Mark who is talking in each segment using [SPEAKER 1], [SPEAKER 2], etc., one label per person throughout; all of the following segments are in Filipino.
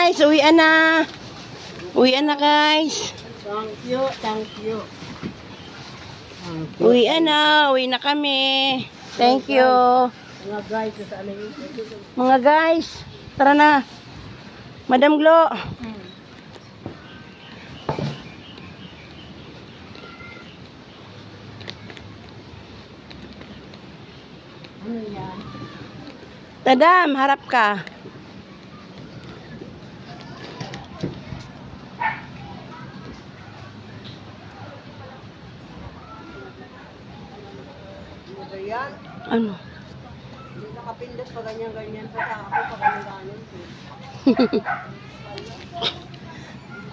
[SPEAKER 1] guys, uwian na. Uwian na guys.
[SPEAKER 2] Thank you, thank you.
[SPEAKER 1] Uwian na, uwi na kami. Thank you.
[SPEAKER 2] Mga guys,
[SPEAKER 1] Mga guys, tara na. Madam Glo.
[SPEAKER 2] ano yan?
[SPEAKER 1] Tadam, harap ka.
[SPEAKER 2] Ano yan?
[SPEAKER 1] Ano?
[SPEAKER 2] Hindi nakapindas pa ganyan-ganyan pa ako pa ganyan-ganyan.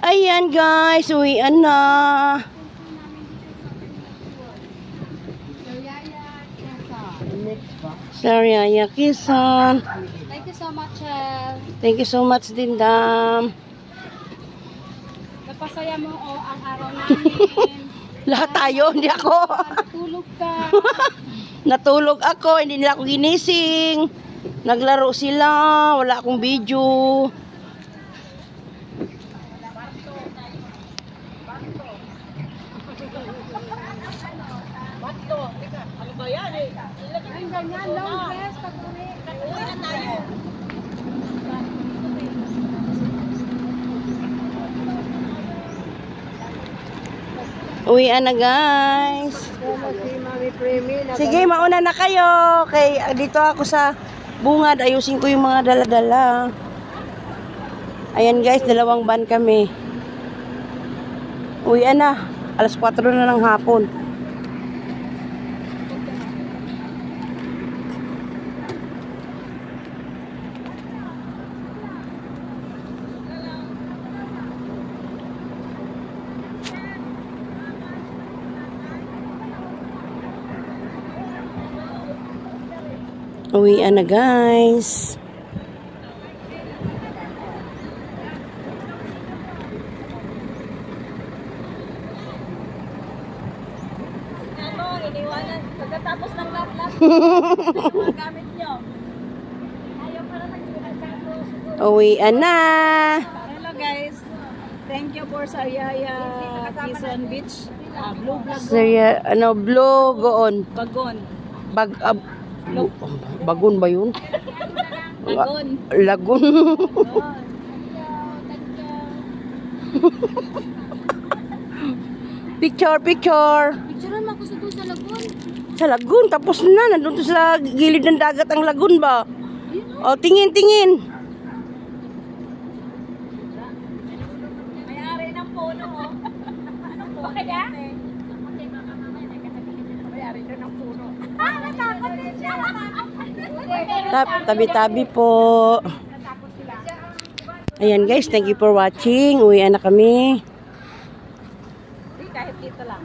[SPEAKER 1] Ayan guys, uwian na.
[SPEAKER 2] Next pa.
[SPEAKER 1] Sariaya Kisan.
[SPEAKER 3] Thank you so much, Chel.
[SPEAKER 1] Thank you so much din, Dam.
[SPEAKER 3] Napasaya mo ang araw namin.
[SPEAKER 1] Lahat tayo, hindi ako.
[SPEAKER 3] Natulog ka.
[SPEAKER 1] Natulog ako, hindi nila ako ginising. Naglaro sila, wala akong video.
[SPEAKER 3] Ay, ganyan, long dress, pag-uwi. Uwi na tayo.
[SPEAKER 1] Uwian na guys.
[SPEAKER 2] Si Mami Premi.
[SPEAKER 1] Sige, mauna na kayo. Kay dito ako sa bungad, ayusin ko yung mga dala-dala. Ayan guys, dalawang van kami. Uwian na. Alas 4 na ng hapon. Uwian na guys.
[SPEAKER 3] Ano, iniwanan. Pagkatapos ng lahat-lahat, mga gamit nyo. Ayaw para nagsulat sa ako.
[SPEAKER 1] Uwian na.
[SPEAKER 3] Hello guys. Thank you for Sariaya Quezon Beach. Blue
[SPEAKER 1] Saya, ano, blue goon.
[SPEAKER 3] Bagon.
[SPEAKER 1] Bagon ba yun?
[SPEAKER 3] Bagon.
[SPEAKER 1] Lagun. Picture.
[SPEAKER 3] Picturean mo ako sa lagun.
[SPEAKER 1] Sa lagun, tapos na. Nandun to sa gilid ng dagat ang lagun ba? O, tingin.
[SPEAKER 3] May-ari ng puno, oh. Anong puno? Kaya? May-ari doon ng puno. Ah, natakot din siya.
[SPEAKER 1] Tabi-tabi po. Ayan guys, thank you for watching. Uwian na kami.
[SPEAKER 3] Kahit dito lang.